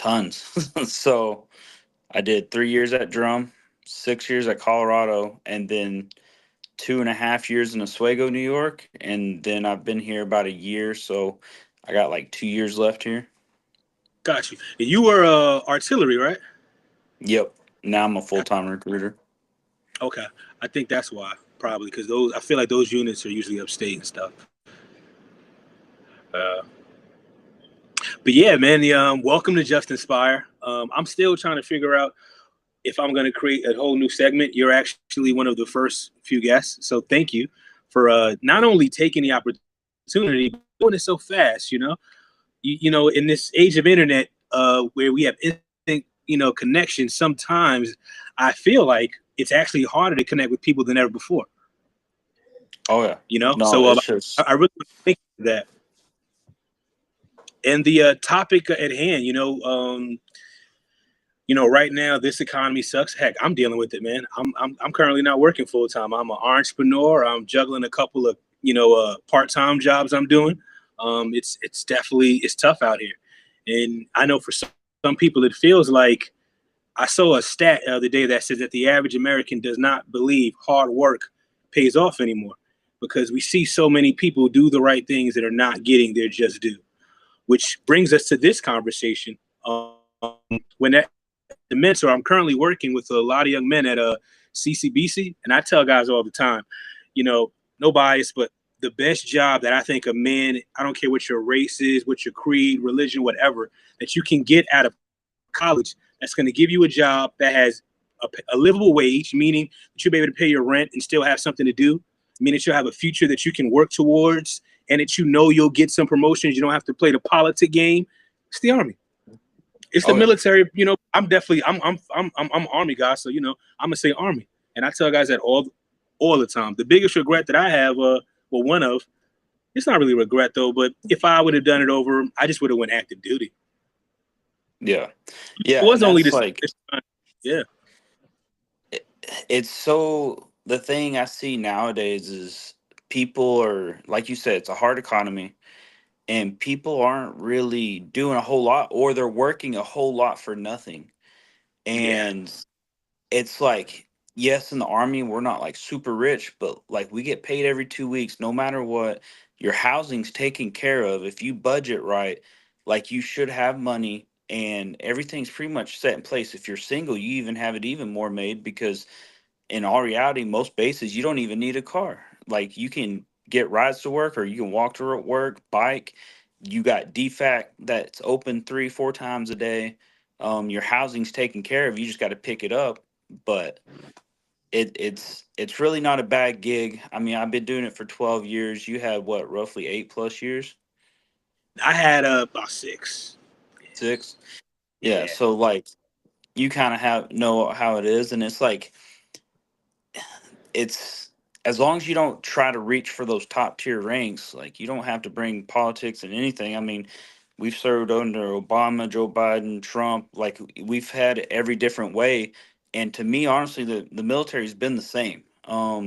tons. So I did 3 years at Drum, 6 years at Colorado, and then 2.5 years in Oswego, New York, and then I've been here about a year, so I got like 2 years left here. Got you. And you were artillery, right? Yep. Now I'm a full time recruiter. Okay, I think that's why probably because those I feel like those units are usually upstate and stuff. Uh, but yeah, man, the welcome to Just Inspire. I'm still trying to figure out if I'm going to create a whole new segment. You're actually one of the first few guests, so thank you for not only taking the opportunity, but doing it so fast. You know, in this age of internet, where we have instant, connection, sometimes I feel like it's actually harder to connect with people than ever before. Oh yeah. No, So it's I just really want to thank you for that. And the topic at hand, right now this economy sucks. Heck, I'm dealing with it, man. I'm currently not working full time. I'm an entrepreneur. I'm juggling a couple of part time jobs I'm doing. It's definitely it's tough out here, and I know for some people it feels like I saw a stat the other day that says that the average American does not believe hard work pays off anymore because we see so many people do the right things that are not getting their just due. Which brings us to this conversation. When at the mentor, I'm currently working with a lot of young men at CCBC, and I tell guys all the time, no bias, but the best job that I think a man, I don't care what your race is, what your creed, religion, whatever, that you can get out of college that's going to give you a job that has a livable wage, meaning that you'll be able to pay your rent and still have something to do, meaning that you'll have a future that you can work towards, and that you'll get some promotions. You don't have to play the politic game. It's the army. It's the oh yeah. military. I'm definitely I'm army guy, so I'm gonna say army, and I tell guys that all the time. The biggest regret that I have, well, one of, it's not really regret though, but if I would have done it over, I just would have went active duty. Yeah. It Yeah, was and only that's this. like Yeah, it's so the thing I see nowadays is people are like you said, it's a hard economy and people aren't really doing a whole lot or they're working a whole lot for nothing. yeah. And it's like, yes, in the army we're not like super rich, but like we get paid every 2 weeks, no matter what. Your housing's taken care of. If you budget right, like you should have money and everything's pretty much set in place. If you're single, you even have it even more made because in all reality, most bases you don't even need a car. Like you can get rides to work or you can walk to work, bike. You got DFAC that's open 3, 4 times a day. Your housing's taken care of. You just got to pick it up. But it's really not a bad gig. I mean, I've been doing it for 12 years. You had what, roughly 8 plus years? I had about 6. 6. Yeah. Yeah, So like you kind of have know how it is, and it's like it's as long as you don't try to reach for those top tier ranks, like you don't have to bring politics and anything. I mean, we've served under Obama, Joe Biden, Trump, like we've had every different way. And to me, honestly, the military's been the same.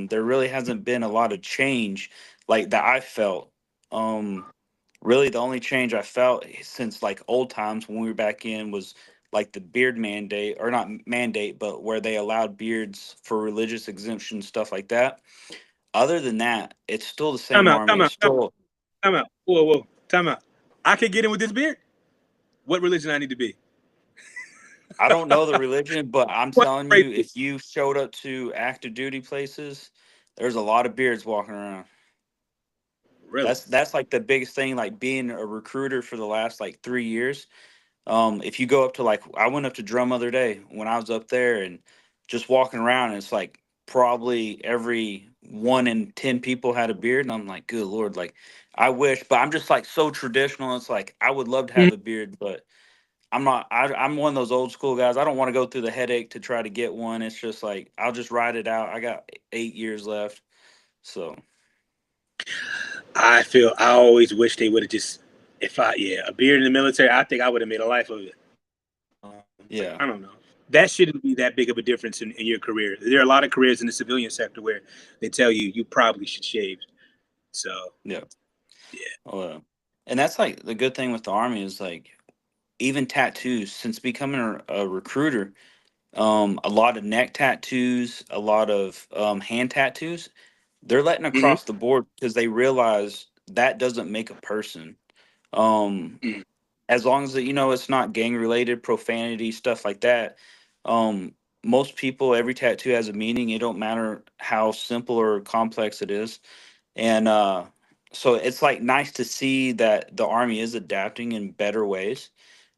There really hasn't been a lot of change like that I felt. Um, Really the only change I felt since like old times when we were back in was like the beard mandate or not mandate, but where they allowed beards for religious exemption, stuff like that. Other than that, it's still the time same out, army. time It's out, time out, still time out. Whoa, whoa, time out. I can get in with this beard. What religion I need to be? I don't know the religion, but I'm What telling race? you, if you showed up to active duty places, there's a lot of beards walking around. Really? That's like the biggest thing, like being a recruiter for the last like 3 years. If you go up to like I went up to Drum other day when I was up there and just walking around, and it's like probably every 1 in 10 people had a beard, and I'm like, good lord, like I wish, but I'm just like so traditional. It's like I would love to have a beard, but I'm not. I'm one of those old school guys. I don't want to go through the headache to try to get one. It's just like I'll just ride it out. I got 8 years left, so I always wish they would have just, if I, yeah, a beard in the military, I think I would have made a life of it. But I don't yeah, know. That shouldn't be that big of a difference in your career. There are a lot of careers in the civilian sector where they tell you probably should shave. So, yeah. yeah. Oh, yeah. And that's like the good thing with the army is like even tattoos since becoming a recruiter. A lot of neck tattoos, a lot of hand tattoos. They're letting Hmm. across the board because they realize that doesn't make a person. Um, as long as it's not gang related, profanity, stuff like that. Um, most people, every tattoo has a meaning. It don't matter how simple or complex it is, and so it's like nice to see that the army is adapting in better ways.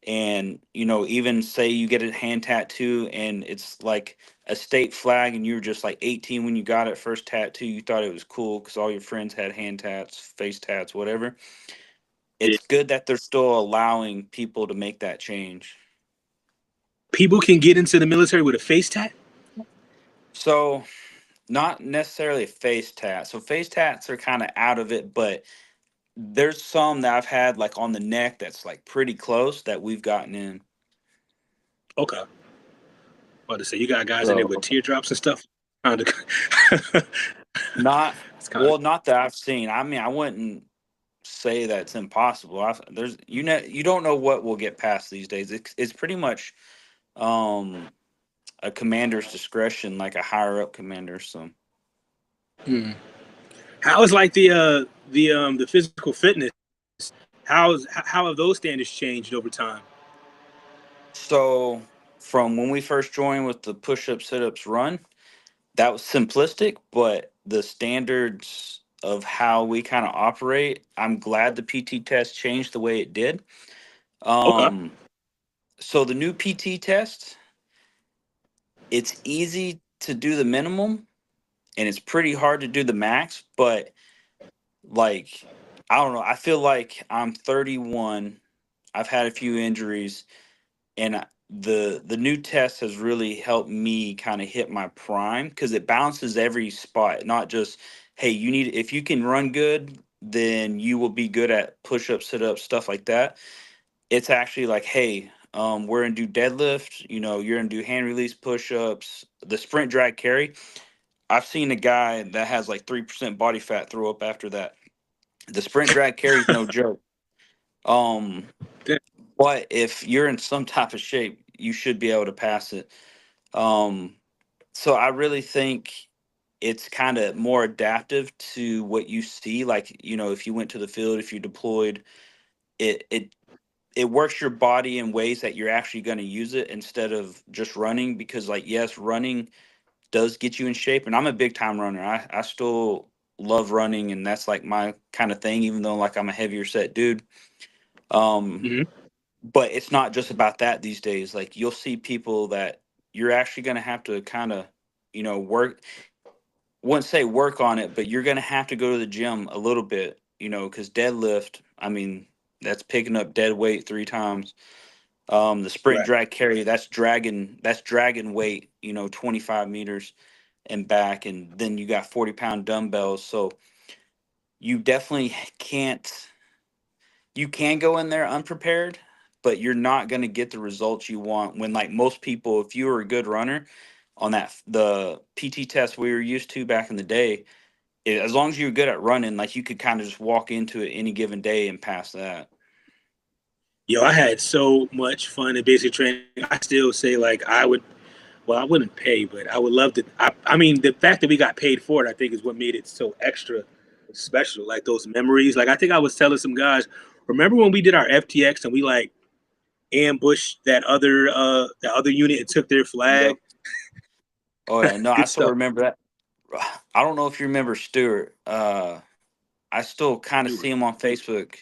And even say you get a hand tattoo and it's like a state flag, and you were just like 18 when you got it, first tattoo, you thought it was cool because all your friends had hand tats, face tats, whatever. Yeah. It's good that they're still allowing people to make that change. People can get into the military with a face tat. So, not necessarily a face tat. So, face tats are kind of out of it, but there's some that I've had like on the neck that's like pretty close that we've gotten in. Okay. About to say you got guys in there with So, teardrops and stuff. Kind of. not, It's kind of. well, not that I've seen. I mean, I wouldn't say that it's impossible. You don't know what will get past these days. It's pretty much um a commander's discretion, like a higher up commander. So. Hmm. How is like the physical fitness? How have those standards changed over time? So from when we first joined with the push up, sit ups, run, that was simplistic, but the standards of how we kind of operate, I'm glad the PT test changed the way it did. Okay. Um, so the new PT test, it's easy to do the minimum and it's pretty hard to do the max, but like, I don't know. I feel like I'm 31. I've had a few injuries, and the new test has really helped me kind of hit my prime because it balances every spot, not just, hey, you need, if you can run good, then you will be good at push-ups, sit-ups, stuff like that. It's actually like, hey, we're gonna do deadlift, you're gonna do hand release push-ups, the sprint drag carry. I've seen a guy that has like 3% body fat throw up after that. The sprint drag carry is no joke. um but if you're in some type of shape, you should be able to pass it. Um, so I really think it's kind of more adaptive to what you see. Like, if you went to the field, if you deployed, it works your body in ways that you're actually going to use it instead of just running. Because, like, yes, running does get you in shape, and I'm a big time runner. I still love running, and that's like my kind of thing. Even though like I'm a heavier set dude. Um, Hmm. but it's not just about that these days. Like you'll see people that you're actually going to have to kind of, work. Wouldn't say work on it, but you're going to have to go to the gym a little bit, because deadlift. I mean, that's picking up dead weight 3 times. The sprint Right. drag carry, that's dragging weight, 25 meters and back, and then you got 40-pound dumbbells. So you definitely can't you can go in there unprepared, but you're not going to get the results you want when, like, most people, if you were a good runner on the PT test we were used to back in the day, as long as you were good at running, like, you could kind of just walk into it any given day and pass that. Yo, I had so much fun in basic training. I still say like I would. Well, I wouldn't pay, but I would love to. I mean, the fact that we got paid for it, I think, is what made it so extra special. Like those memories. Like I think I was telling some guys, remember when we did our FTX and we like ambushed that other unit and took their flag? Yep. Oh yeah, no, I Good still stuff. remember that. I don't know if you remember Stewart. I still kind of see Stewart. him on Facebook.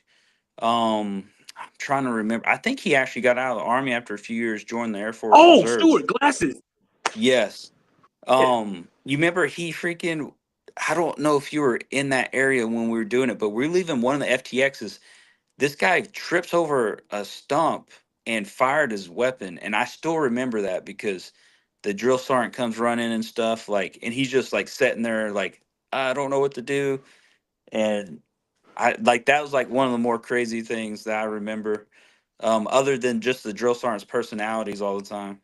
I'm trying to remember. I think he actually got out of the army after a few years, joined the Air Force Oh, Reserves. Stewart glasses. Yes. Yeah. You remember he freaking, I don't know if you were in that area when we were doing it, but we're leaving one of the FTXs. This guy trips over a stump and fired his weapon. And I still remember that because the drill sergeant comes running and stuff, like, and he's just like sitting there like, I don't know what to do. And I like that was like one of the more crazy things that I remember. Other than just the drill sergeant's personalities all the time.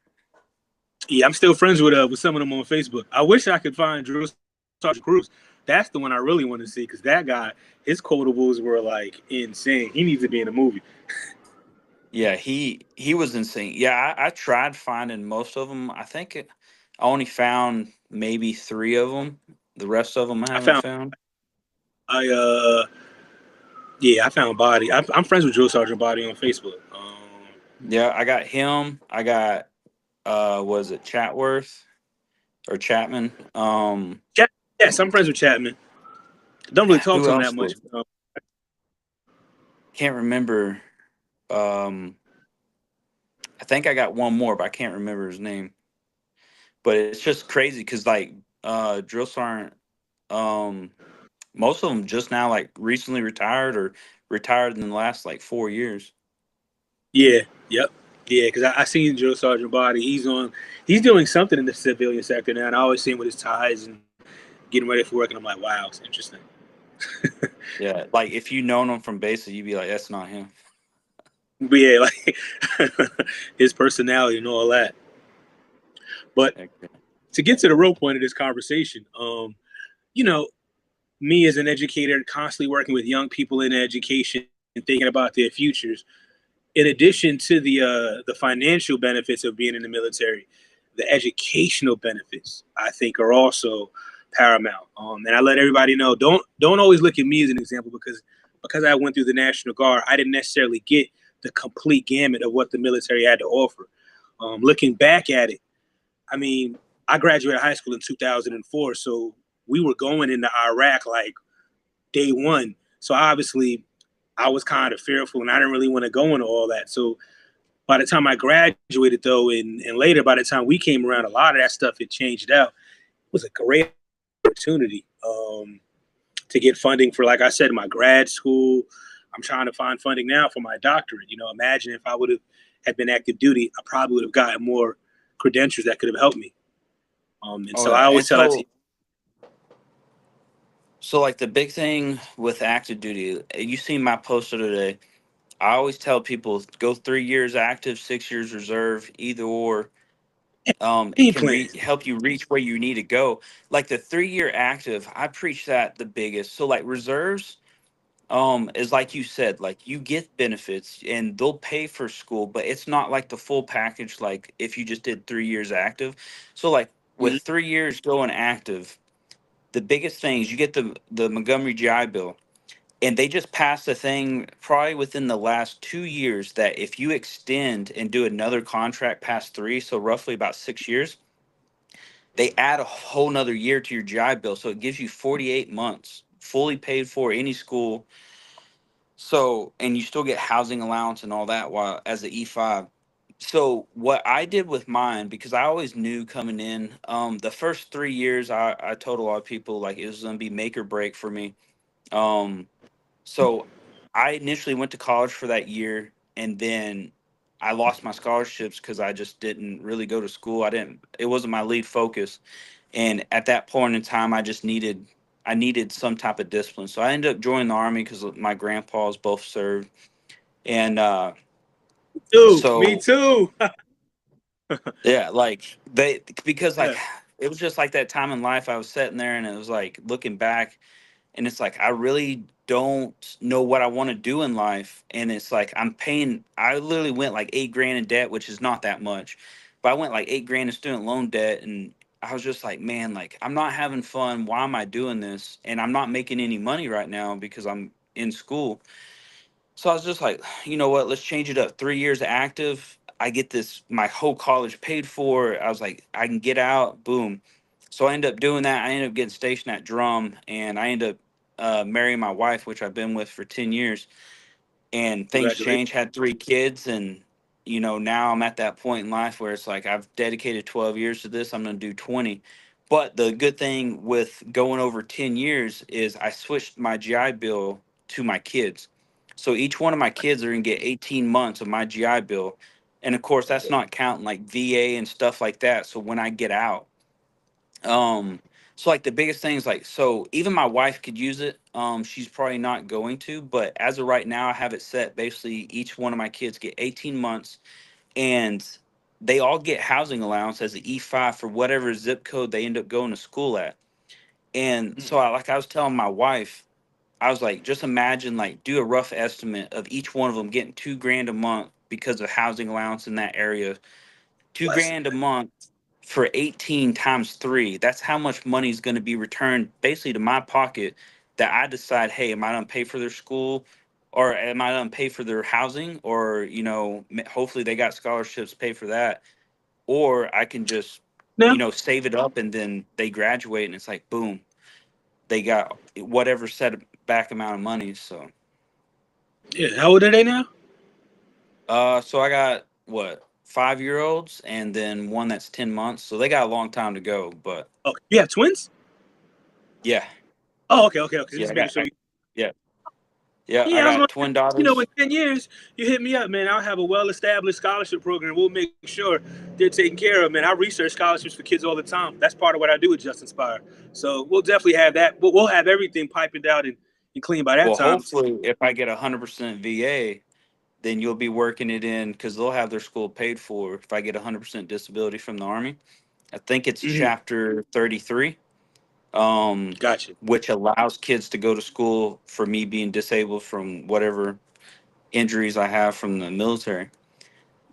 Yeah, I'm still friends with some of them on Facebook. I wish I could find Drew Sergeant Cruz. That's the one I really want to see because that guy, his quotables were like insane. He needs to be in a movie. Yeah, he was insane. Yeah, I tried finding most of them. I only found maybe three of them. The rest of them I I haven't found found. I yeah, I found Body. I'm friends with Drill Sergeant Body on Facebook. Yeah, I got him. I got was it Chatworth or Chapman? Chat, yes, I'm friends with Chapman. Don't really talk Who to him that else much. was? Can't remember. Um, I think I got one more, but I can't remember his name. But it's just crazy because like drill sergeant, um, most of them just now like recently retired or retired in the last like 4 years. Yeah, yep, yeah. Because I seen Drill Sergeant Body. He's doing something in the civilian sector now, and I always see him with his ties and getting ready for work, and I'm like, wow, it's interesting. Yeah, like if you known him from basic, you'd be like, that's not him. But yeah, like his personality and all that. But Heck yeah. to get to the real point of this conversation, you know, me as an educator, constantly working with young people in education and thinking about their futures. In addition to the financial benefits of being in the military, the educational benefits I think are also paramount. And I let everybody know don't always look at me as an example because I went through the National Guard, I didn't necessarily get the complete gamut of what the military had to offer. Looking back at it, I mean, I graduated high school in 2004, so we were going into Iraq like day one. So obviously, I was kind of fearful, and I didn't really want to go into all that. So by the time I graduated, though, and later, by the time we came around, a lot of that stuff had changed out. It was a great opportunity to get funding for, like I said, my grad school. I'm trying to find funding now for my doctorate. Imagine if I would have had been active duty, I probably would have gotten more credentials that could have helped me. And Oh so yeah, I and always tell that to so like the big thing with active duty, you seen my poster today. I always tell people go 3 years active, 6 years reserve, either or. It game can plan. help you reach where you need to go. Like the 3 year active, I preach that the biggest. So like reserves, is like you said, like you get benefits and they'll pay for school, but it's not like the full package. Like if you just did 3 years active, so like with Mhm. 3 years going active, the biggest thing is you get the Montgomery GI Bill, and they just passed a thing probably within the last 2 years that if you extend and do another contract past three, so roughly about 6 years, they add a whole nother year to your GI Bill. So it gives you 48 months fully paid for any school. So, and you still get housing allowance and all that while as an E5. So what I did with mine, because I always knew coming in, the first 3 years, I told a lot of people like it was going to be make or break for me. Um, so I initially went to college for that year, and then I lost my scholarships because I just didn't really go to school. It wasn't my lead focus. And at that point in time, I needed some type of discipline. So I ended up joining the army because my grandpas both served. And Too, me so too. yeah, like because like Yeah. it was just like that time in life I was sitting there and it was like looking back, and it's like I really don't know what I want to do in life. And it's like I literally went like 8 grand in debt, which is not that much, but I went like 8 grand in student loan debt. And I was just like, man, like I'm not having fun. Why am I doing this? And I'm not making any money right now because I'm in school. So I was just like, you know what? Let's change it up. 3 years active. I get this, my whole college paid for. I was like, I can get out. Boom. So I ended up doing that. I ended up getting stationed at Drum, and I ended up marrying my wife, which I've been with for 10 years. And things Congratulations. changed. Had three kids, and now I'm at that point in life where it's like I've dedicated 12 years to this. I'm going to do 20. But the good thing with going over 10 years is I switched my GI Bill to my kids. So each one of my kids are going to get 18 months of my GI Bill. And of course, that's not counting like VA and stuff like that. So when I get out, um, so like the biggest thing is like, so even my wife could use it. She's probably not going to, but as of right now, I have it set. Basically, each one of my kids get 18 months, and they all get housing allowance as an E5 for whatever zip code they end up going to school at. And so I was telling my wife, I was like, just imagine, like, do a rough estimate of each one of them getting 2 grand a month because of housing allowance in that area. Two Bless. grand a month for 18 times three. That's how much money is going to be returned basically to my pocket that I decide, hey, am I going to pay for their school or am I going to pay for their housing? Or, hopefully they got scholarships, pay for that. Or I can just, No. save it up and then they graduate and it's like, boom, they got whatever set back amount of money. So, Yeah. How old are they now? so I got what, 5 year olds and then one that's 10 months. So they got a long time to go, but Okay. You have twins? yeah. Oh, okay, okay, okay. Yeah, Just making sure. yeah, yeah. I Yeah, I was got going. twin You know, in daughters. 10 years, you hit me up, man. I'll have a well-established scholarship program. We'll make sure they're taken care of, man. I research scholarships for kids all the time. That's part of what I do with Just Inspire. So we'll definitely have that. We'll have everything piped out and clean by that Well, time. hopefully, if I get 100% VA, then you'll be working it in because they'll have their school paid for. If I get 100% disability from the Army, I think it's Hmm. Chapter 33, um, Gotcha. which allows kids to go to school for me being disabled from whatever injuries I have from the military.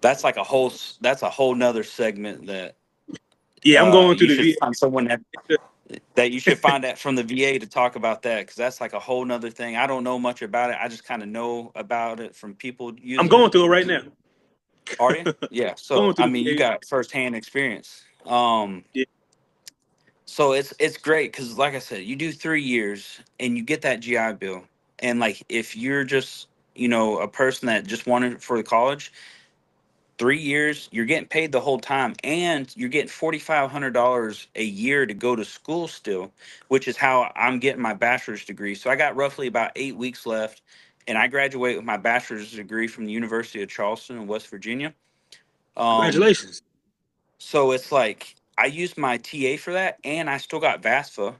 That's a whole nother segment that Yeah, I'm going through you the should VA. find someone that you should find that from the VA to talk about that because that's like a whole nother thing. I don't know much about it. I just kind of know about it from people I'm using going it. through it right now. Are you? Yeah. Going So through I the mean, you VA. got firsthand experience. Yeah. So it's great because, like I said, you do 3 years and you get that GI Bill, and like if you're just a person that just wanted for the college, 3 years, you're getting paid the whole time, and you're getting $4,500 a year to go to school still, which is how I'm getting my bachelor's degree. So I got roughly about 8 weeks left, and I graduate with my bachelor's degree from the University of Charleston in West Virginia. Um, Congratulations. so it's like I used my TA for that, and I still got VASFA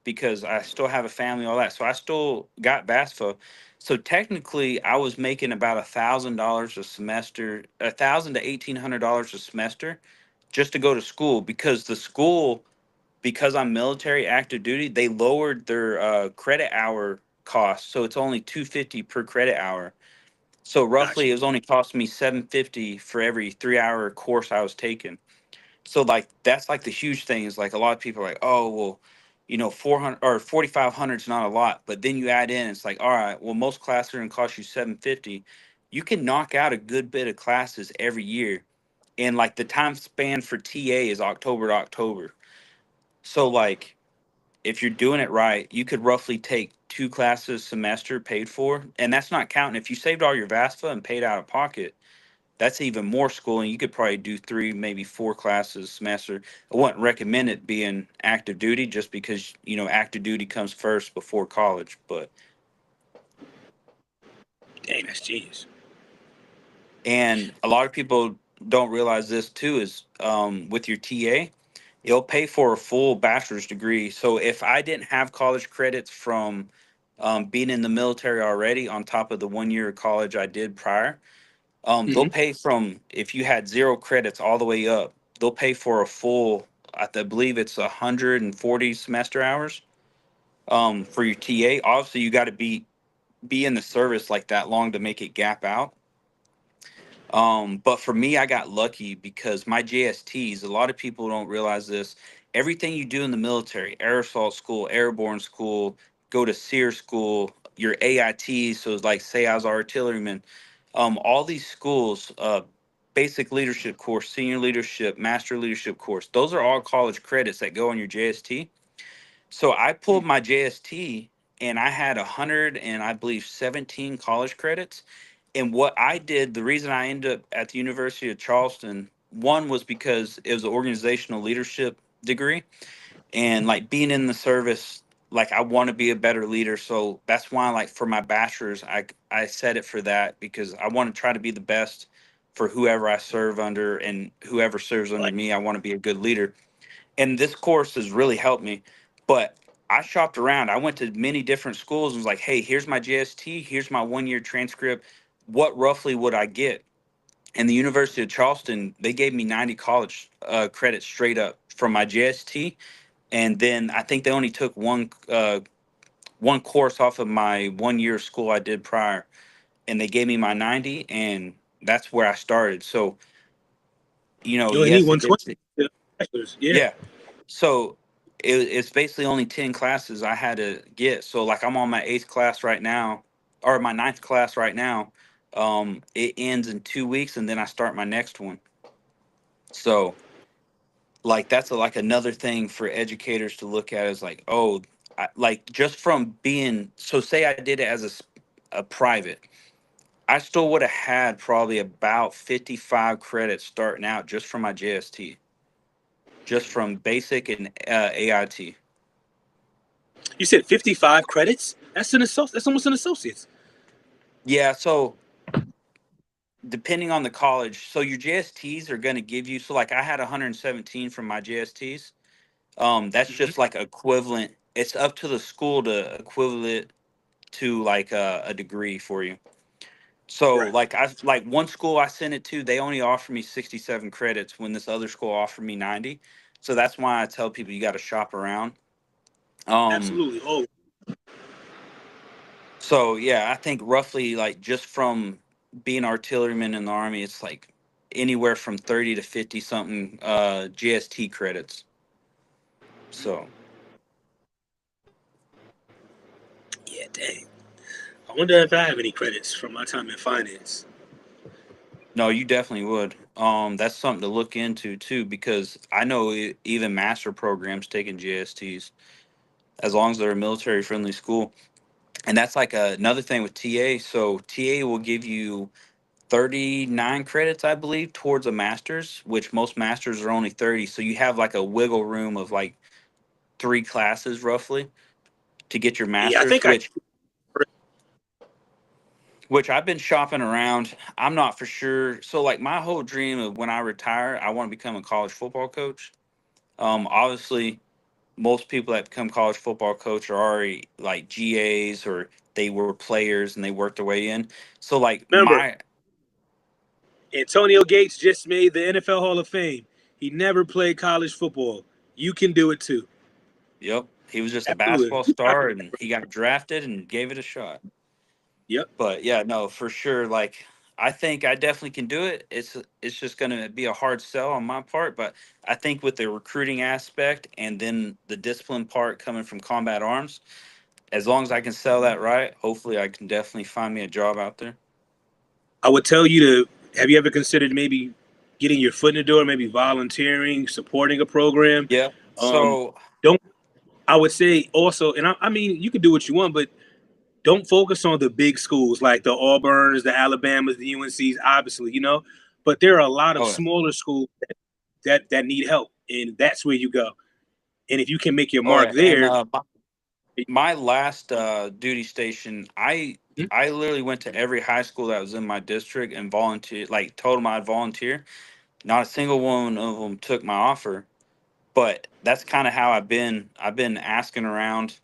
because I still have a family, all that. So I still got VASFA. So technically, I was making about $1,000 a semester, 1,000 to $1,800 a semester, just to go to school because the school, because I'm military active duty, they lowered their credit hour cost, so it's only 250 per credit hour. So Gotcha. roughly, it was only costing me 750 for every 3 hour course I was taking. So like that's like the huge thing is like a lot of people are like, oh well, 400 or 4,500 is not a lot, but then you add in, it's like, all right, well most classes are gonna cost you 750. You can knock out a good bit of classes every year, and like the time span for TA is October to October. So like if you're doing it right, you could roughly take two classes a semester paid for, and that's not counting if you saved all your VASFA and paid out of pocket. That's even more schooling. You could probably do three, maybe four classes a semester. I wouldn't recommend it being active duty just because, active duty comes first before college. But, Dang, that's genius. and a lot of people don't realize this too is with your TA, it'll pay for a full bachelor's degree. So if I didn't have college credits from being in the military already on top of the 1 year of college I did prior, they'll Hmm. pay from if you had zero credits all the way up. They'll pay for a full, believe it's 140 semester hours. For your TA, obviously you got to be in the service like that long to make it gap out. But for me, I got lucky because my JSTs. A lot of people don't realize this. Everything you do in the military, air assault school, airborne school, go to SEER school, your AIT. So it's like say I was artilleryman, all these schools, basic leadership course, senior leadership, master leadership course, those are all college credits that go on your JST. So I pulled my JST and I had 100 and I believe 17 college credits. And what I did, the reason I ended up at the University of Charleston, one was because it was an organizational leadership degree, and like being in the service, like I want to be a better leader. So that's why, like for my bachelor's, I set it for that because I want to try to be the best for whoever I serve under and whoever serves under Like, me. I want to be a good leader, and this course has really helped me. But I shopped around. I went to many different schools and was like, "Hey, here's my JST. Here's my 1 year transcript. What roughly would I get?" And the University of Charleston, they gave me 90 college credits straight up from my JST, and then I think they only took one course off of my 1 year school I did prior, and they gave me my 90. And that's where I started. So, You only need yes, it 120. gets it. Bachelor's. Yeah, Yeah. So it's basically only 10 classes I had to get. So like I'm on my eighth class right now, or my ninth class right now. It ends in 2 weeks and then I start my next one. So like that's like another thing for educators to look at is like, oh, like just from being, so say I did it as a private, I still would have had probably about 55 credits starting out just from my JST, just from basic and AIT. you said 55 credits. That's an associate. That's almost an associate's. Yeah, so depending on the college, so your JSTs are going to give you, so like I had 117 from my JSTs. That's Hmm. just like equivalent. It's up to the school to equivalent to like a degree for you. So Right. like I like one school I sent it to, they only offer me 67 credits when this other school offered me 90. So that's why I tell people you got to shop around. Um Absolutely. Oh, so yeah, I think roughly like just from being artilleryman in the army, it's like anywhere from 30 to 50 something GST credits. So yeah. Dang. I wonder if I have any credits from my time in finance. no, you definitely would. That's something to look into too, because I know even master programs taking GSTs as long as they're a military friendly school. And that's like another thing with TA. So TA will give you 39 credits, I believe, towards a master's, which most masters are only 30. So you have like a wiggle room of like three classes roughly to get your Yeah, I master's, think I. which I've been shopping around. I'm not for sure. So like my whole dream of when I retire, I want to become a college football coach. Obviously most people that become college football coach are already like GAs or they were players and they worked their way in. So like Remember, my Antonio Gates just made the NFL Hall of Fame. He never played college football. You can do it too. Yep, he was just a Absolutely. basketball star and he got drafted and gave it a shot. Yep. But yeah, no, for sure. Like I think I definitely can do it. It's just going to be a hard sell on my part, but I think with the recruiting aspect and then the discipline part coming from combat arms, as long as I can sell that right, hopefully I can definitely find me a job out there. I would tell you to. Have you ever considered maybe getting your foot in the door, maybe volunteering, supporting a program? Yeah. Um, So, don't. I would say also, and I mean, you can do what you want, but don't focus on the big schools like the Auburns, the Alabamas, the UNCs, obviously, But there are a lot of oh smaller schools that need help, and that's where you go. And if you can make your oh mark yeah, and there, my last duty station, I literally went to every high school that was in my district and volunteered, like told them I'd volunteer. Not a single one of them took my offer, but that's kind of how I've been asking around.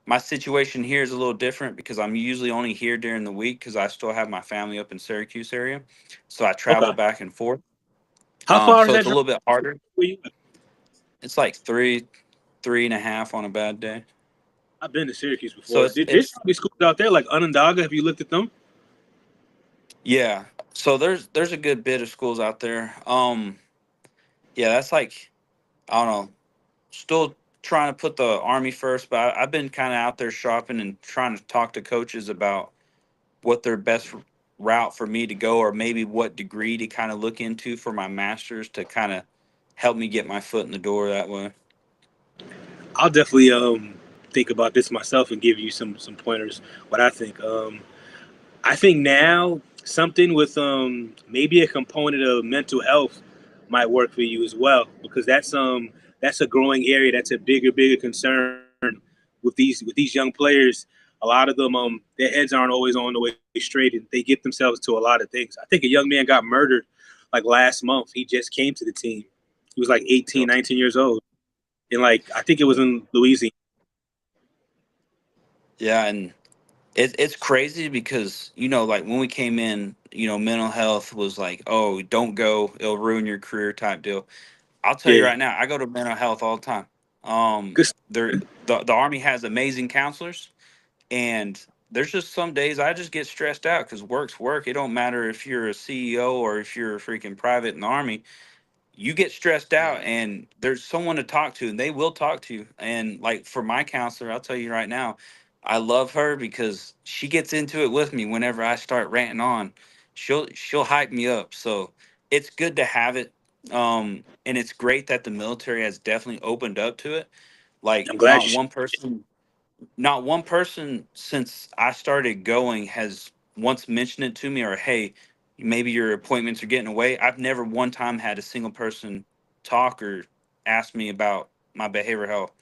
My situation here is a little different because I'm usually only here during the week because I still have my family up in Syracuse area, so I travel okay. back and forth. How far is So that it's a drive little bit harder. for you? It's like three and a half on a bad day. I've been to Syracuse So before. There's probably schools out there like Onondaga. Have you looked at them? yeah. So there's a good bit of schools out there. Yeah, that's like I don't know. Still trying to put the army first, but I've been kind of out there shopping and trying to talk to coaches about what their best route for me to go, or maybe what degree to kind of look into for my master's to kind of help me get my foot in the door that way. I'll definitely think about this myself and give you some pointers. What I think. I think now something with maybe a component of mental health might work for you as well because that's a growing area. That's a bigger concern with these young players. A lot of them their heads aren't always on the way straight and they get themselves to a lot of things. I think a young man got murdered like last month. He just came to the team. He was like 18, Yep. 19 years old. And like I think it was in Louisiana. Yeah, and it's crazy because like when we came in, mental health was like, oh, don't go, it'll ruin your career type deal. I'll tell you Yeah. right now, I go to mental health all the time. Good. There, the army has amazing counselors, and there's just some days I just get stressed out because work's work. It don't matter if you're a CEO or if you're a freaking private in the army. You get stressed out, and there's someone to talk to, and they will talk to you. And like for my counselor, I'll tell you right now, I love her because she gets into it with me whenever I start ranting on. She'll hype me up. So it's good to have it. And it's great that the military has definitely opened up to it. Like I'm glad you. not one person since I started going has once mentioned it to me, or hey, maybe your appointments are getting away. I've never one time had a single person talk or ask me about my behavioral health.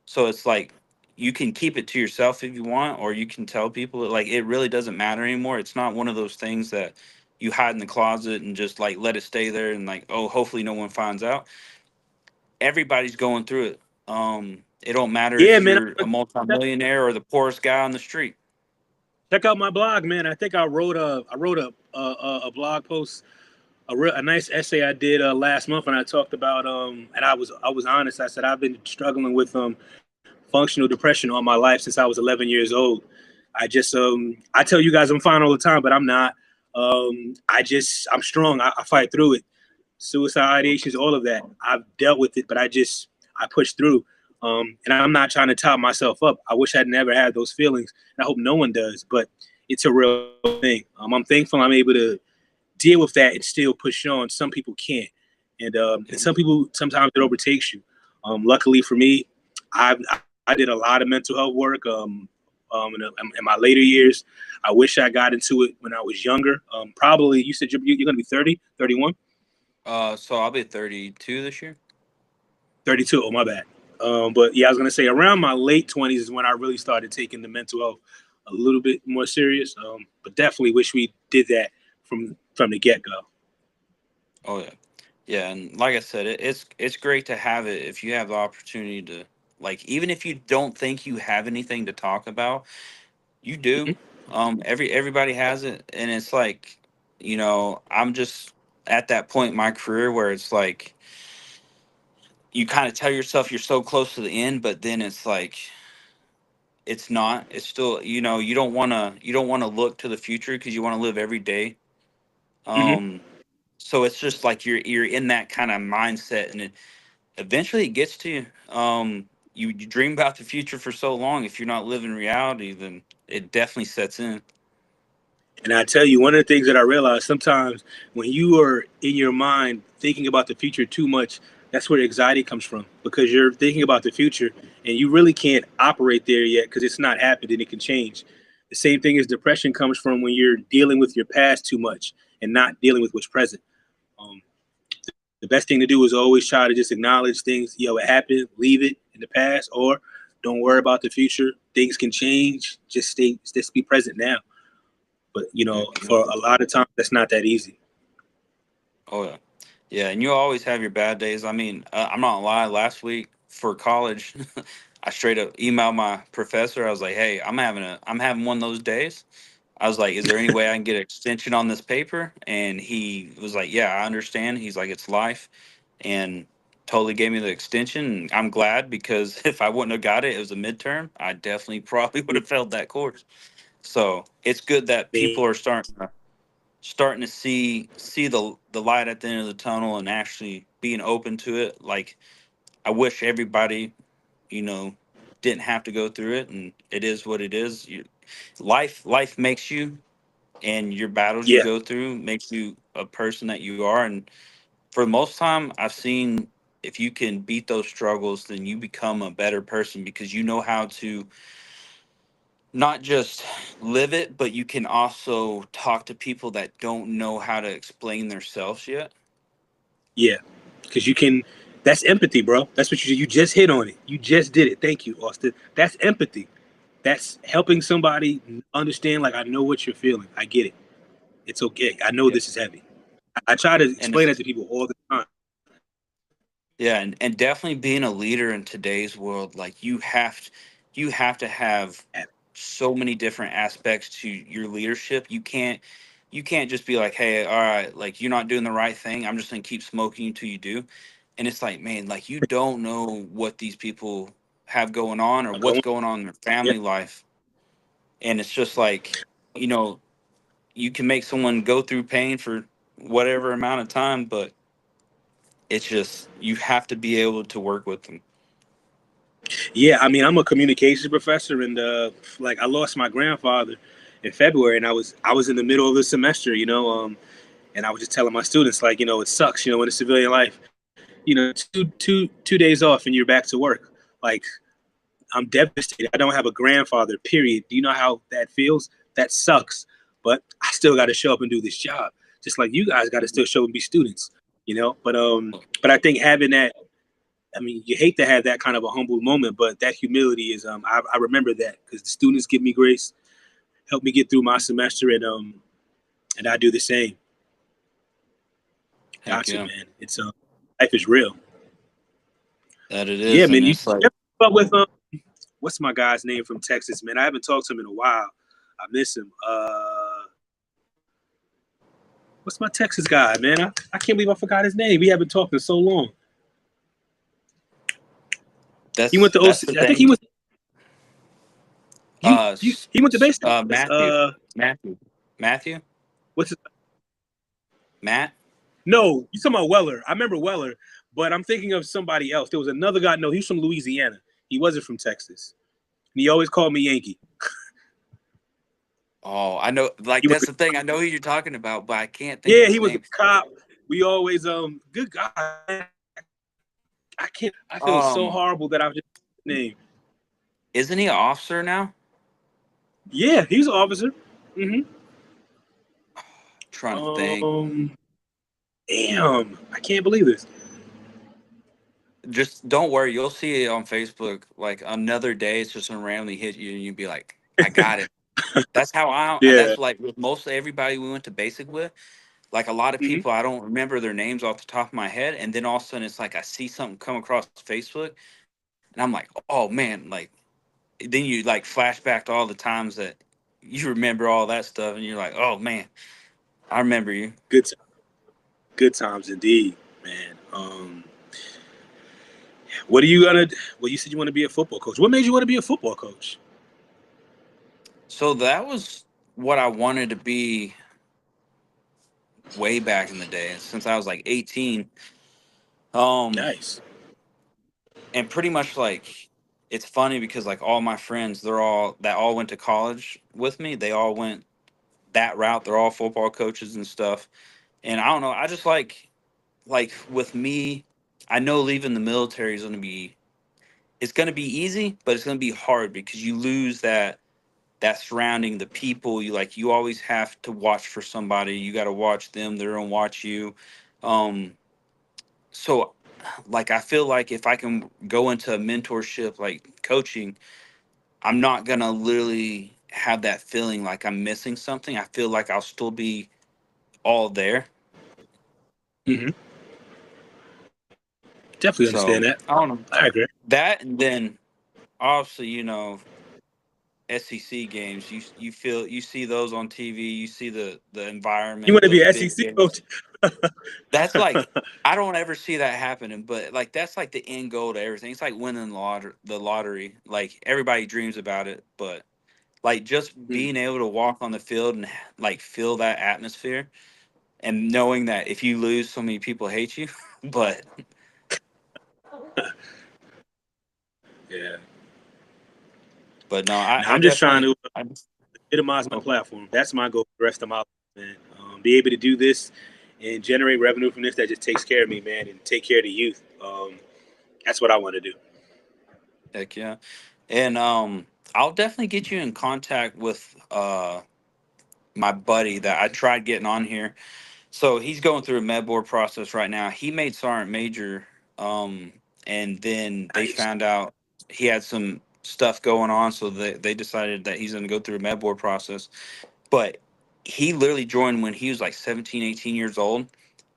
So it's like you can keep it to yourself if you want, or you can tell people. Like it really doesn't matter anymore. It's not one of those things that you hide in the closet and just like let it stay there and like, oh, hopefully no one finds out. Everybody's going through it. It don't matter Yeah, if man. you're a multimillionaire or the poorest guy on the street. Check out my blog, man. I think I wrote a blog post, a nice essay I did last month, and I talked about and I was honest. I said I've been struggling with functional depression all my life since I was 11 years old. I tell you guys I'm fine all the time, but I'm not. I'm strong. I fight through it. Suicide ideations, all of that. I've dealt with it, but I push through. And I'm not trying to top myself up. I wish I'd never had those feelings, and I hope no one does. But it's a real thing. I'm thankful I'm able to deal with that and still push on. Some people can't, and some people sometimes it overtakes you. Luckily for me, I did a lot of mental health work. In my later years, I wish I got into it when I was younger. Probably you said you're going to be 30, 31. So I'll be 32 this year. 32. Oh, my bad. But yeah, I was gonna say around my late 20s is when I really started taking the mental health a little bit more serious. But definitely wish we did that from the get go. Oh yeah, yeah, and like I said, it's great to have it if you have the opportunity to like even if you don't think you have anything to talk about, you do. Hmm. Everybody has it, and it's like I'm just at that point in my career where it's like you kind of tell yourself you're so close to the end, but then it's like it's not. It's still you don't want to look to the future because you want to live every day. Hmm. Um, so it's just like you're in that kind of mindset, and eventually it gets to you. You dream about the future for so long. If you're not living reality, then it definitely sets in. And I tell you, one of the things that I realized sometimes when you are in your mind thinking about the future too much, that's where anxiety comes from because you're thinking about the future and you really can't operate there yet because it's not happened and it can change. The same thing as depression comes from when you're dealing with your past too much and not dealing with what's present. Um, the best thing to do is always try to just acknowledge things, it happened, leave it in the past, or don't worry about the future. Things can change. Just be present now. But Yeah. for a lot of times, that's not that easy. Oh yeah. Yeah, and you always have your bad days. I mean, I'm not gonna lie. Last week for college, I straight up emailed my professor. I was like, "Hey, I'm having one of those days." I was like, "Is there any way I can get an extension on this paper?" And he was like, "Yeah, I understand." He's like, "It's life," and totally gave me the extension. And I'm glad because if I wouldn't have got it, it was a midterm. I definitely probably would have failed that course. So it's good that people are starting to see the light at the end of the tunnel and actually being open to it. Like I wish everybody, you know, didn't have to go through it, and it is what it is. Life makes you, and your battles you Yeah, go through makes you a person that you are. And for the most time, I've seen if you can beat those struggles, then you become a better person because you know how to not just live it, but you can also talk to people that don't know how to explain themselves yet. yeah, because you can. That's empathy, bro. That's what you just hit on it. You just did it. Thank you, Austin. That's empathy. That's helping somebody understand. Like I know what you're feeling. I get it. It's okay. I know Yeah. this is heavy. I try to And explain that it's to people all the time. yeah, and definitely being a leader in today's world, like you have to have so many different aspects to your leadership. You can't just be like, hey, all right, like you're not doing the right thing. I'm just gonna keep smoking until you do. And it's like, man, like you don't know what these people have going on or Are what's going. going on in their Yeah, family life. And it's just like, you know, you can make someone go through pain for whatever amount of time, but it's just you have to be able to work with them. Yeah, I mean, I'm a communications professor, and like I lost my grandfather in February, and I was in the middle of the semester, and I was just telling my students, like, it sucks, in a civilian life, two days off and you're back to work. Like, I'm devastated. I don't have a grandfather. Period. Do you know how that feels? That sucks. But I still got to show up and do this job, just like you guys got to still show up and be students, But I think having that, I mean, you hate to have that kind of a humble moment, but that humility is, I remember that because the students give me grace, help me get through my semester, and I do the same. Heck Got to, yeah, man. It's life is real. that it Yeah, is, man. and You it's like, ever keep up with what's my guy's name from Texas, man? I haven't talked to him in a while. I miss him. What's my Texas guy, man? I can't believe I forgot his name. We haven't talked in so long. He went to that's the OC. I think he thing. was. He went to Bay State. Matthew, Matthew, Matthew, What's his, Matt. no? You talking about Weller? I remember Weller, but I'm thinking of somebody else. There was another guy. No, he's from Louisiana. He wasn't from Texas. And he always called me Yankee. Oh, I know. He Like was. that's the thing. I know who you're talking about, but I can't think of Yeah, he his was a name. cop. We always good guy. I can't. I feel so Um, horrible that I've just name. isn't he an officer now? Yeah, he's an officer. hmm Trying to think. Um, damn, I can't believe this. Just don't worry. You'll see it on Facebook. Like another day, it's just gonna randomly hit you, and you'll be like, "I got it." That's how I. Yeah. That's like with most everybody we went to basic with. Like a lot of hmm people, I don't remember their names off the top of my head, and then all of a sudden, it's like I see something come across Facebook, and I'm like, "Oh man!" Like then you like flash back to all the times that you remember all that stuff, and you're like, "Oh man, I remember you." Good, good times indeed, man. What are you gonna? Well, you said you want to be a football coach. What made you want to be a football coach? So that was what I wanted to be way back in the day, since I was like 18. Um, Nice. and pretty much like it's funny because like all my friends, they're all went to college with me. They all went that route. They're all football coaches and stuff. And I don't know. I just like with me, I know leaving the military is gonna be easy, but it's gonna be hard because you lose that surrounding the people. You always have to watch for somebody. You got to watch them. They're gonna watch you. Um, so like I feel like if I can go into a mentorship like coaching, I'm not gonna literally have that feeling like I'm missing something. I feel like I'll still be all there. hmm Definitely understand So that. I don't know I agree. that, and then obviously SEC games. You see those on TV. You see the You environment, want to be those an big SEC games. coach? That's like I don't ever see that happening, but like that's like the end goal to everything. It's like winning the lottery. Like everybody dreams about it, but like just Hmm. being able to walk on the field and like feel that atmosphere and knowing that if you lose, so many people hate you. but Yeah. but no, Now I I'm just trying definitely to legitimize my platform. That's my goal for the rest of my life, man. Be able to do this and generate revenue from this that just takes care of me, man, and take care of the youth. That's what I want to do. heck yeah, and I'll definitely get you in contact with my buddy that I tried getting on here. So he's going through a med board process right now. He made sergeant major, um, and then they Nice. found out he had some stuff going on, so they decided that he's going to go through a med board process. But he literally joined when he was like 17, 18 years old,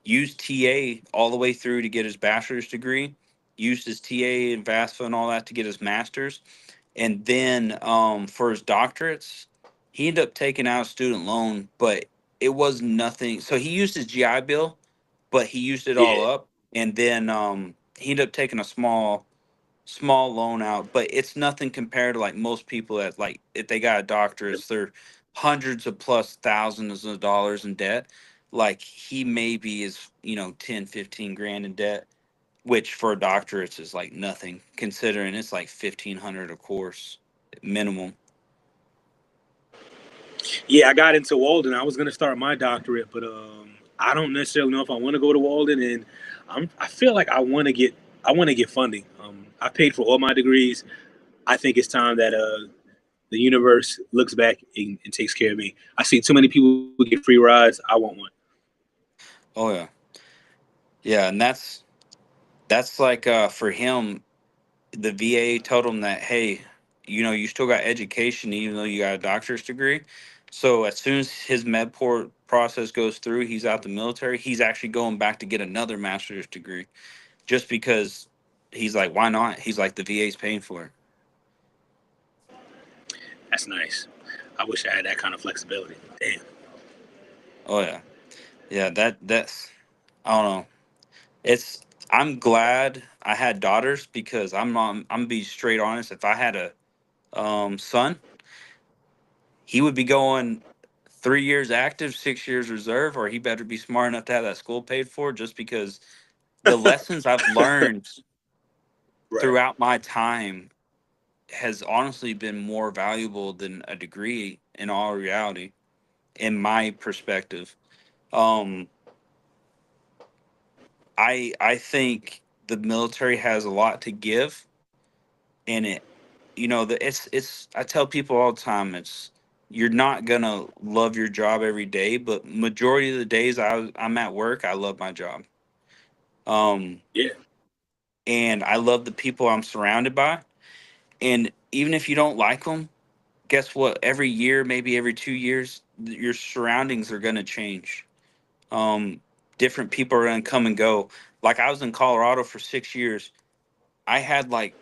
used TA all the way through to get his bachelor's degree, used his TA and VASFA and all that to get his master's. And then for his doctorates, he ended up taking out a student loan, but it was nothing. So he used his GI Bill, but he used it all Yeah. up. And then he ended up taking a small small loan out, but it's nothing compared to like most people that like if they got a doctorate, they're hundreds of plus thousands of dollars in debt. Like he maybe is, 10, 15 grand in debt, which for a doctorate is like nothing considering it's like 1,500 a course minimum. Yeah, I got into Walden. I was gonna start my doctorate, but I don't necessarily know if I want to go to Walden, and I feel like I want to get funding. I paid for all my degrees. I think it's time that the universe looks back and takes care of me. I see too many people get free rides. I want one. Oh yeah. Yeah, and that's like for him, the VA told him that, hey, you still got education even though you got a doctor's degree. So as soon as his medport process goes through, he's out the military. He's actually going back to get another master's degree, just because he's like, why not? He's like, the VA's paying for it. That's nice. I wish I had that kind of flexibility. Damn. Oh yeah, yeah. That's I don't know. It's I'm glad I had daughters because I'm gonna be straight honest. If I had a son, he would be going 3 years active, 6 years reserve, or he better be smart enough to have that school paid for. Just because the lessons I've learned Right. throughout my time has honestly been more valuable than a degree in all reality, in my perspective. Um, I think the military has a lot to give in it. It's I tell people all the time, it's you're not gonna love your job every day, but majority of the days I'm at work, I love my job. Um, Yeah. and I love the people I'm surrounded by. And even if you don't like them, guess what? Every year, maybe every 2 years, your surroundings are gonna change. Um, Different people are gonna come and go. Like I was in Colorado for 6 years. I had like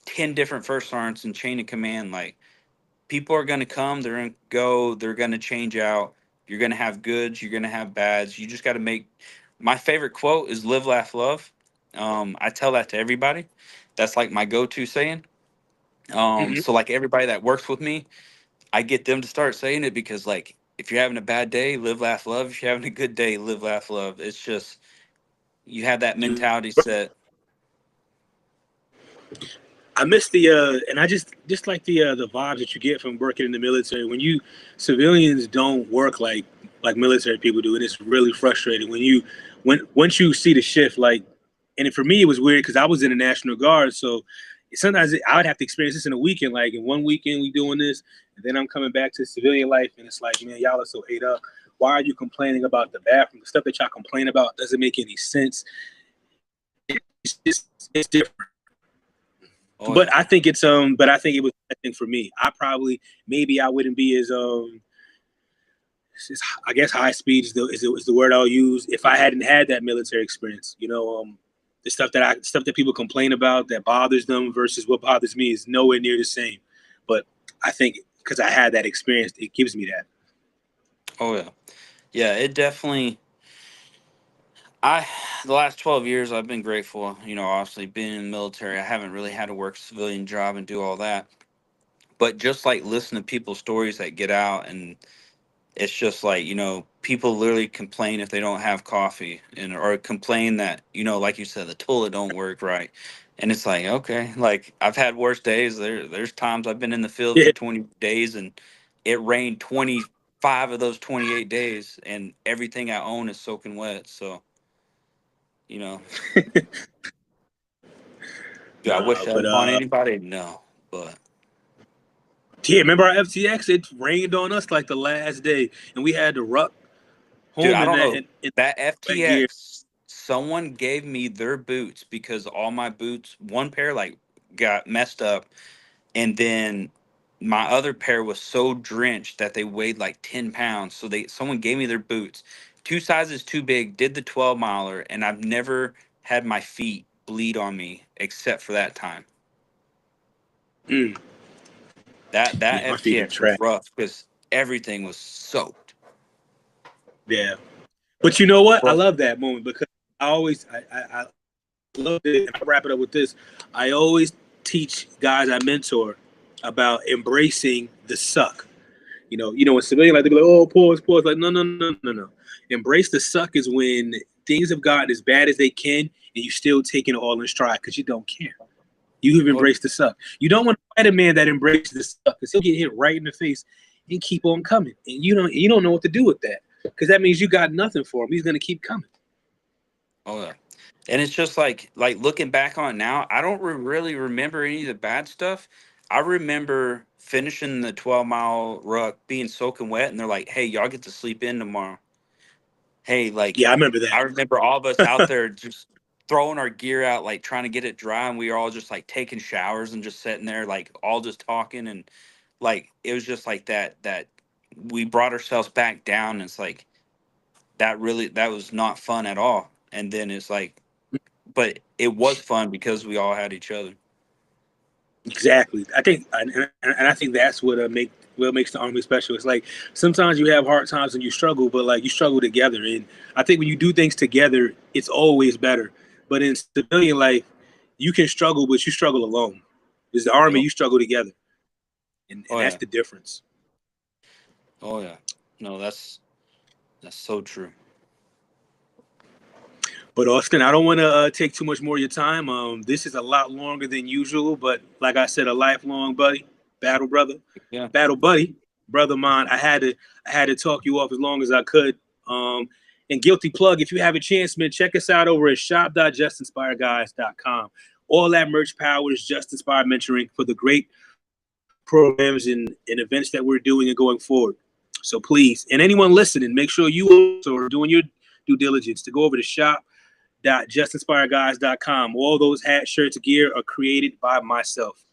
10 different first sergeants in chain of command. Like people are gonna come, they're gonna go, they're gonna change out. You're gonna have goods, you're gonna have bads. You just got to make. My favorite quote is "Live, laugh, love." I tell that to everybody. That's like my go-to saying. Hmm. So like everybody that works with me, I get them to start saying it because like if you're having a bad day, live, laugh, love. If you're having a good day, live, laugh, love. It's just you have that You mentality set. I miss the and I just like the vibes that you get from working in the military. When you civilians don't work like military people do, and it's really frustrating when once you see the shift. Like, and for me, it was weird because I was in the National Guard, so sometimes I would have to experience this in a weekend. Like in one weekend, we doing this, and then I'm coming back to civilian life, and it's like, man, y'all are so ate up. Why are you complaining about the bathroom? The stuff that y'all complain about doesn't make any sense. It's different. Oh But yeah. I think it was a thing for me. I probably maybe I wouldn't be as I guess high speed is the word I'll use if I hadn't had that military experience. The stuff that people complain about that bothers them versus what bothers me is nowhere near the same. But I think because I had that experience, it gives me that. Oh yeah. Yeah. It definitely. I The last 12 years I've been grateful, obviously being in the military. I haven't really had to work a civilian job and do all that. But just like listen to people's stories that get out, and it's just like, people literally complain if they don't have coffee, and or complain that, like you said, the toilet don't work right. And it's like, okay, like I've had worse days. There's times I've been in the field for Yeah. 20 days and it rained 25 of those 28 days and everything I own is soaking wet. So, you know, do I wish Nah, that but upon anybody? No, but yeah, remember our FTX? It rained on us like the last day, and we had to ruck dude, home I in don't know in that wet gear. FTX. Someone gave me their boots because all my boots, one pair like got messed up, and then my other pair was so drenched that they weighed like 10 pounds. So someone gave me their boots, two sizes too big. Did the 12 miler, and I've never had my feet bleed on me except for that time. Mm, That yeah, my feet are FTX was trash. rough because everything was soaked. Yeah. But you know what? I Well, love that moment because I always love it. And I'll wrap it up with this. I always teach guys I mentor about embracing the suck. When civilian like to be like, oh, pause, pause. Like, no, no, no, no, no. Embrace the suck is when things have gotten as bad as they can, and you still taking it all in stride because you don't care. You have embraced the suck. You don't want to fight a man that embraces the suck because he'll get hit right in the face and keep on coming. And you don't know what to do with that because that means you got nothing for him. He's going to keep coming. Oh yeah. And it's just like looking back on it now, I don't really remember any of the bad stuff. I remember finishing the 12-mile ruck, being soaking wet, and they're like, "Hey, y'all get to sleep in tomorrow." Hey, Yeah, I remember that. I remember all of us out there just throwing our gear out, like trying to get it dry, and we were all just like taking showers and just sitting there, like all just talking, and like it was just like that we brought ourselves back down. And it's like that was not fun at all. And then it's like, but it was fun because we all had each other. Exactly. I think, and I think that's what makes the Army special. It's like sometimes you have hard times and you struggle, but like you struggle together. And I think when you do things together, it's always better. But in civilian life, you can struggle, but you struggle alone. It's the Army, you struggle together, and that's the difference. Oh yeah, no, that's so true. But Austin, I don't want to take too much more of your time. This is a lot longer than usual, but like I said, a lifelong buddy, battle brother, battle buddy, brother mine. I had to talk you off as long as I could. And guilty plug, if you have a chance, man, check us out over at shop.justinspiredguys.com. All that merch power is Just Inspired Mentoring for the great programs and events that we're doing and going forward. So please, and anyone listening, make sure you also are doing your due diligence to go over to shop.justinspiredguys.com. All those hats, shirts, gear are created by myself.